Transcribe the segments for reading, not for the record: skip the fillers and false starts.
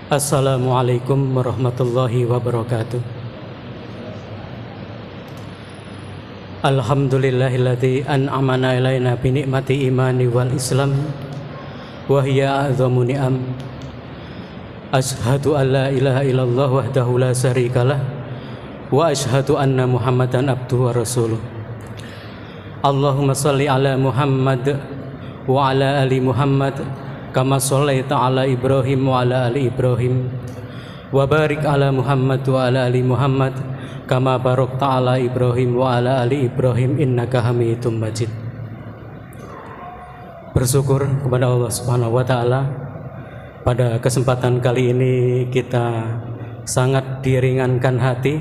Assalamualaikum warahmatullahi wabarakatuh. Alhamdulillahilladzi an'amana ilaina bi ni'mati imani wal islam wa hiya a'dhamu ni'am. Asyhadu an la ilaha illallah wahdahu la syarikalah wa asyhadu anna Muhammadan abduhu wa rasuluh. Allahumma shalli ala Muhammad wa ala ali Muhammad kama shallaita ala Ibrahim wa ala ali Ibrahim wa barik ala Muhammad wa ala ali Muhammad kama barakta ala Ibrahim wa ala ali Ibrahim innaka Hamidum Majid. Bersyukur kepada Allah Subhanahu wa taala, pada kesempatan kali ini kita sangat diringankan hati,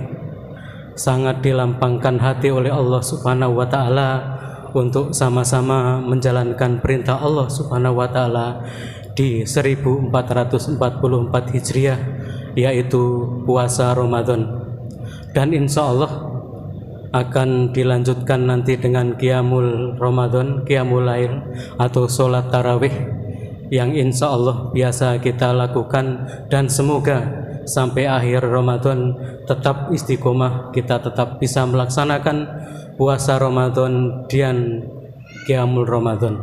sangat dilampangkan hati oleh Allah Subhanahu wa taala untuk sama-sama menjalankan perintah Allah Subhanahu wa taala di 1444 Hijriah, yaitu puasa Ramadan. Dan insya Allah akan dilanjutkan nanti dengan Qiyamul Ramadan, Qiyamul Lail atau sholat tarawih yang insya Allah biasa kita lakukan, dan semoga sampai akhir Ramadan tetap istiqomah, kita tetap bisa melaksanakan puasa Ramadan dan Qiyamul Ramadan,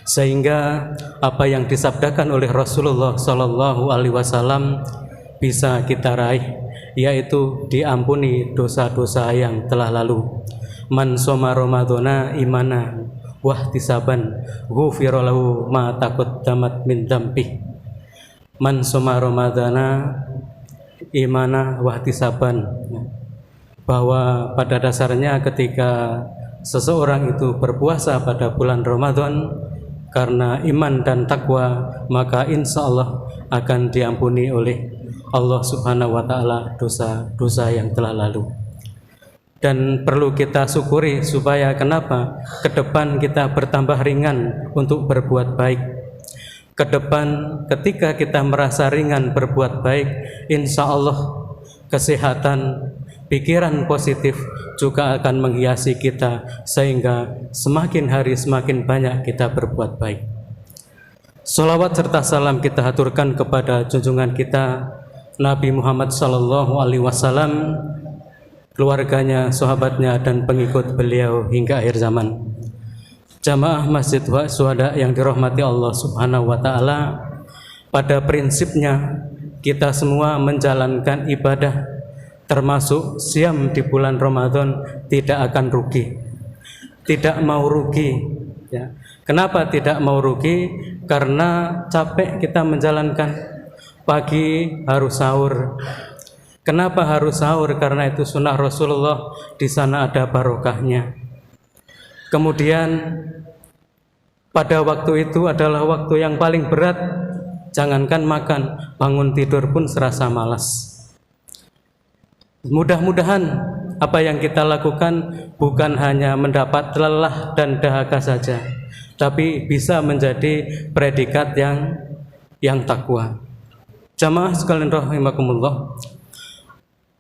sehingga apa yang disabdakan oleh Rasulullah Sallallahu Alaihi Wasallam bisa kita raih, yaitu diampuni dosa-dosa yang telah lalu. Man shoma Ramadhana imana wahtisaban ghufira lahu ma taqaddamat min dzambi. Man shoma Ramadhana imana wahtisaban, bahwa pada dasarnya ketika seseorang itu berpuasa pada bulan Ramadan karena iman dan takwa, maka insya Allah akan diampuni oleh Allah Subhanahu wa taala dosa-dosa yang telah lalu. Dan perlu kita syukuri supaya kenapa? Ke depan kita bertambah ringan untuk berbuat baik. Ke depan ketika kita merasa ringan berbuat baik, insya Allah kesehatan, pikiran positif juga akan menghiasi kita, sehingga semakin hari semakin banyak kita berbuat baik. Sholawat serta salam kita haturkan kepada junjungan kita Nabi Muhammad Sallallahu Alaihi Wasallam, keluarganya, sahabatnya, dan pengikut beliau hingga akhir zaman. Jamaah Masjid Wa Syuhada yang dirahmati Allah Subhanahu wa taala, pada prinsipnya kita semua menjalankan ibadah termasuk siam di bulan Ramadan tidak akan rugi, tidak mau rugi ya. Kenapa tidak mau rugi? Karena capek kita menjalankan. Pagi harus sahur. Kenapa harus sahur? Karena itu sunnah Rasulullah, di sana ada barokahnya. Kemudian pada waktu itu adalah waktu yang paling berat. Jangankan makan, bangun tidur pun serasa malas. Mudah-mudahan apa yang kita lakukan bukan hanya mendapat lelah dan dahaga saja, tapi bisa menjadi predikat yang takwa. Jamaah sekalian rahimakumullah,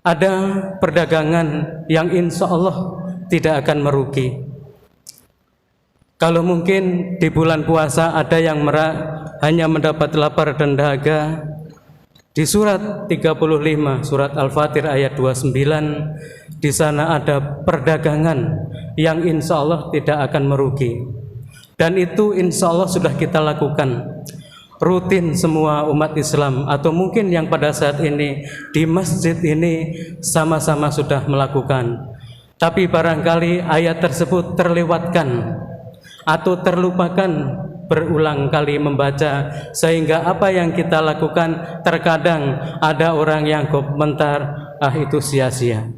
ada perdagangan yang insya Allah tidak akan merugi. Kalau mungkin di bulan puasa ada yang hanya mendapat lapar dan dahaga, di surat 35, surat Al-Fatir ayat 29, di sana ada perdagangan yang insya Allah tidak akan merugi. Dan itu insya Allah sudah kita lakukan rutin semua umat Islam, atau mungkin yang pada saat ini di masjid ini sama-sama sudah melakukan. Tapi barangkali ayat tersebut terlewatkan atau terlupakan berulang kali membaca, sehingga apa yang kita lakukan terkadang ada orang yang komentar, itu sia-sia.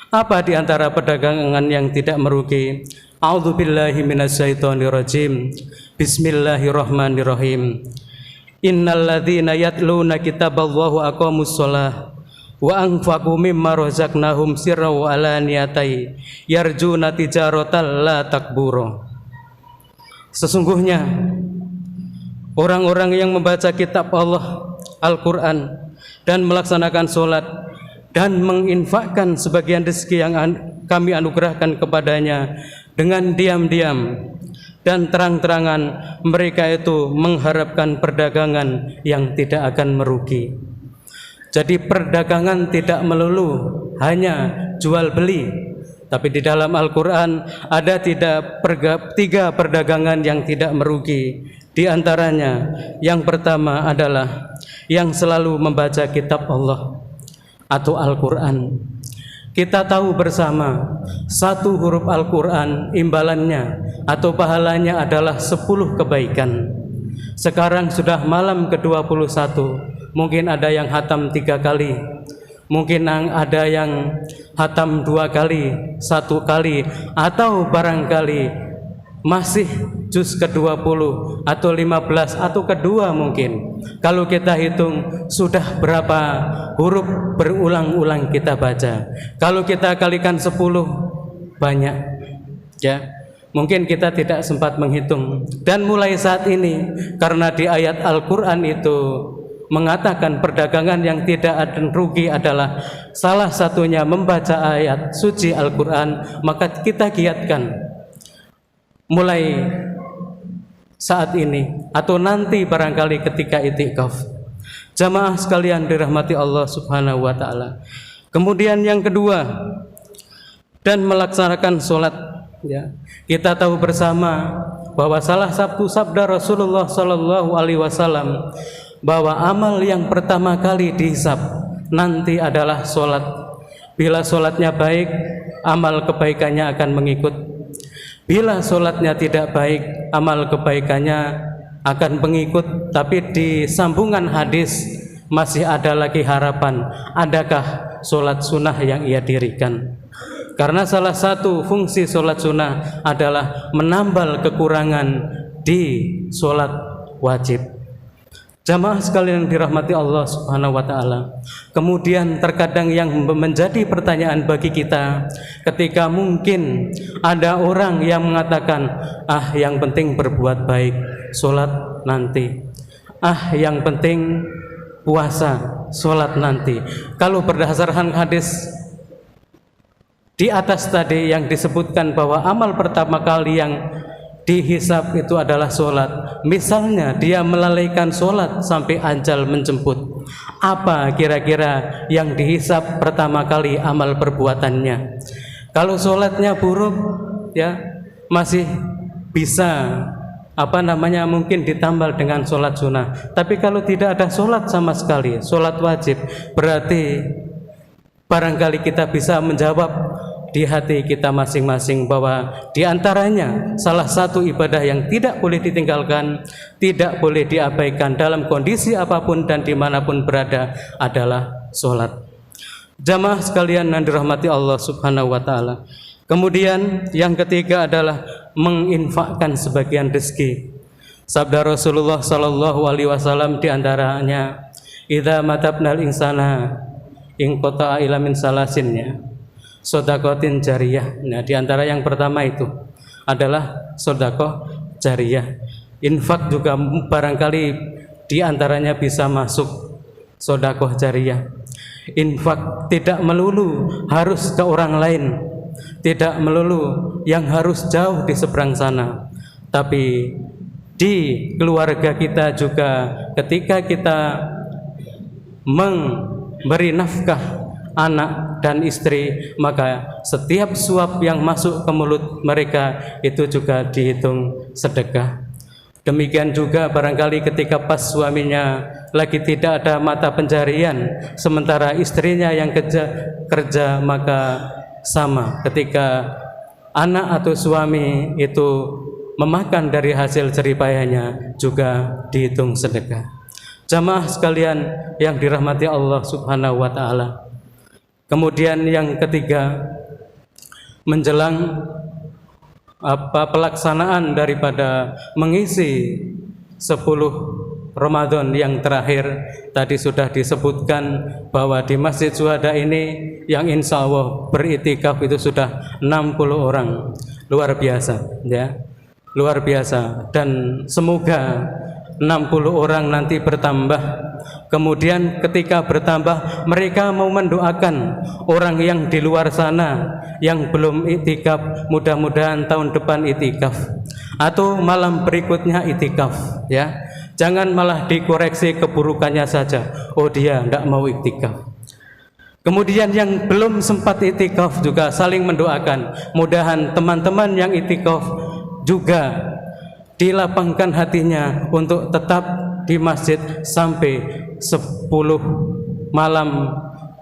Apa di antara perdagangan yang tidak merugi? A'udzubillahi minasyaitonirrajim. Bismillahirrahmanirrahim. Innalladzina yatluna kitaballahi wa aqamus shalah wa anfaqu mimma razaqnahum sirran wa alaniyatan yarjuna tijaratan la takbura. Sesungguhnya orang-orang yang membaca kitab Allah Al-Quran dan melaksanakan sholat dan menginfakkan sebagian rezeki yang kami anugerahkan kepadanya dengan diam-diam dan terang-terangan, mereka itu mengharapkan perdagangan yang tidak akan merugi. Jadi perdagangan tidak melulu hanya jual beli, tapi di dalam Al-Quran ada tiga perdagangan yang tidak merugi. Di antaranya yang pertama adalah yang selalu membaca kitab Allah atau Al-Quran. Kita tahu bersama satu huruf Al-Quran imbalannya atau pahalanya adalah 10 kebaikan. Sekarang sudah malam ke-21, mungkin ada yang hatam 3 kali, mungkin ada yang hatam 2 kali, 1 kali, atau barangkali masih juz ke-20 atau 15 atau kedua mungkin. Kalau kita hitung sudah berapa huruf berulang-ulang kita baca. Kalau kita kalikan 10 banyak, ya. Mungkin kita tidak sempat menghitung. Dan mulai saat ini, karena di ayat Al-Quran itu mengatakan perdagangan yang tidak ada rugi adalah salah satunya membaca ayat suci Al-Quran, maka kita giatkan mulai saat ini atau nanti barangkali ketika itikaf. Jamaah sekalian dirahmati Allah Subhanahu wa taala. Kemudian yang kedua, dan melaksanakan sholat, ya. Kita tahu bersama bahwa salah satu sabda Rasulullah sallallahu alaihi wasallam bahwa amal yang pertama kali dihisab nanti adalah sholat. Bila sholatnya baik, amal kebaikannya akan mengikut. Bila sholatnya tidak baik, amal kebaikannya akan mengikut. Tapi di sambungan hadis masih ada lagi harapan. Adakah sholat sunnah yang ia dirikan? Karena salah satu fungsi sholat sunnah adalah menambal kekurangan di sholat wajib. Jamaah sekalian dirahmati Allah Subhanahu wa taala. Kemudian terkadang yang menjadi pertanyaan bagi kita ketika mungkin ada orang yang mengatakan, yang penting berbuat baik, sholat nanti. Yang penting puasa, sholat nanti. Kalau berdasarkan hadis di atas tadi yang disebutkan bahwa amal pertama kali yang dihisab itu adalah sholat. Misalnya dia melalaikan sholat sampai ajal menjemput, apa kira-kira yang dihisab pertama kali amal perbuatannya? Kalau sholatnya buruk, ya masih bisa mungkin ditambal dengan sholat sunnah. Tapi kalau tidak ada sholat sama sekali, sholat wajib, berarti barangkali kita bisa menjawab di hati kita masing-masing bahwa di antaranya salah satu ibadah yang tidak boleh ditinggalkan, tidak boleh diabaikan dalam kondisi apapun dan dimanapun berada adalah sholat. Jamaah sekalian yang dirahmati Allah Subhanahu wa taala. Kemudian yang ketiga adalah menginfakkan sebagian rezeki. Sabda Rasulullah sallallahu alaihi wasallam di antaranya, idza matabnal insana in qata'a ila min salasinnya sodakotin jariyah. Nah, di antara yang pertama itu adalah sodakoh jariyah. Infak juga barangkali di antaranya bisa masuk sodakoh jariyah. Infak tidak melulu harus ke orang lain, tidak melulu yang harus jauh di seberang sana, tapi di keluarga kita juga ketika kita memberi nafkah anak dan istri, maka setiap suap yang masuk ke mulut mereka itu juga dihitung sedekah. Demikian juga barangkali ketika pas suaminya lagi tidak ada mata pencarian, sementara istrinya yang kerja, maka sama ketika anak atau suami itu memakan dari hasil jeripayahnya juga dihitung sedekah. Jamaah sekalian yang dirahmati Allah Subhanahu wa taala. Kemudian yang ketiga, menjelang pelaksanaan daripada mengisi 10 Ramadan yang terakhir, tadi sudah disebutkan bahwa di Masjid Syuhada ini yang insya Allah beritikaf itu sudah 60 orang. Luar biasa, ya, luar biasa. Dan semoga 60 orang nanti bertambah. Kemudian ketika bertambah, mereka mau mendoakan orang yang di luar sana yang belum itikaf, mudah-mudahan tahun depan itikaf atau malam berikutnya itikaf, ya. Jangan malah dikoreksi keburukannya saja. Oh, dia tidak mau iktikaf. Kemudian yang belum sempat iktikaf juga saling mendoakan. Mudahan teman-teman yang iktikaf juga dilapangkan hatinya untuk tetap di masjid sampai 10 malam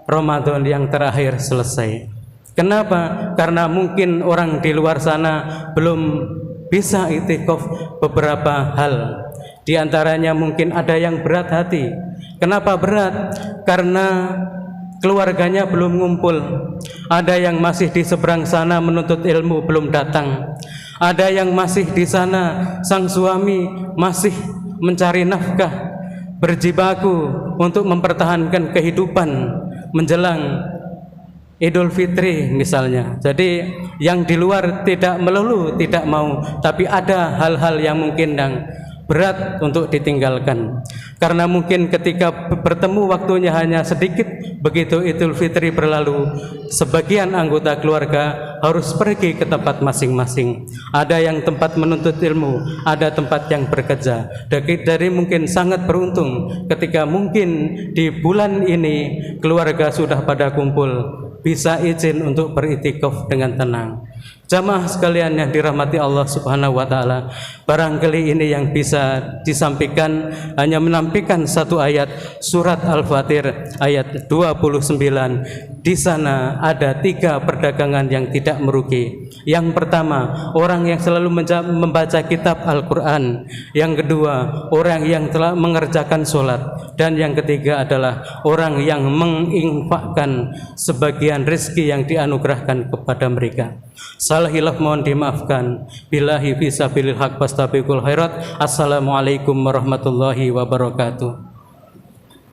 Ramadan yang terakhir selesai. Kenapa? Karena mungkin orang di luar sana belum bisa iktikaf beberapa hal. Di antaranya mungkin ada yang berat hati. Kenapa berat? Karena keluarganya belum ngumpul. Ada yang masih di seberang sana menuntut ilmu belum datang. Ada yang masih di sana sang suami masih mencari nafkah, berjibaku untuk mempertahankan kehidupan menjelang Idul Fitri misalnya. Jadi yang di luar tidak melulu tidak mau, tapi ada hal-hal yang mungkin yang berat untuk ditinggalkan. Karena mungkin ketika bertemu waktunya hanya sedikit, begitu Idul Fitri berlalu, sebagian anggota keluarga harus pergi ke tempat masing-masing. Ada yang tempat menuntut ilmu, ada tempat yang bekerja. Dari mungkin sangat beruntung ketika mungkin di bulan ini keluarga sudah pada kumpul, bisa izin untuk beriktikaf dengan tenang. Jamaah sekalian yang dirahmati Allah Subhanahu wa taala, barangkali ini yang bisa disampaikan, hanya menampilkan satu ayat surat Al-Fatir ayat 29. Di sana ada 3 perdagangan yang tidak merugi. Yang pertama, orang yang selalu membaca kitab Al-Qur'an. Yang kedua, orang yang telah mengerjakan sholat. Dan yang ketiga adalah orang yang menginfakkan sebagian rezeki yang dianugerahkan kepada mereka. Salah hilaf mohon dimaafkan. Billahi fisabilil haq fastabiqul khairat. Assalamualaikum warahmatullahi wabarakatuh.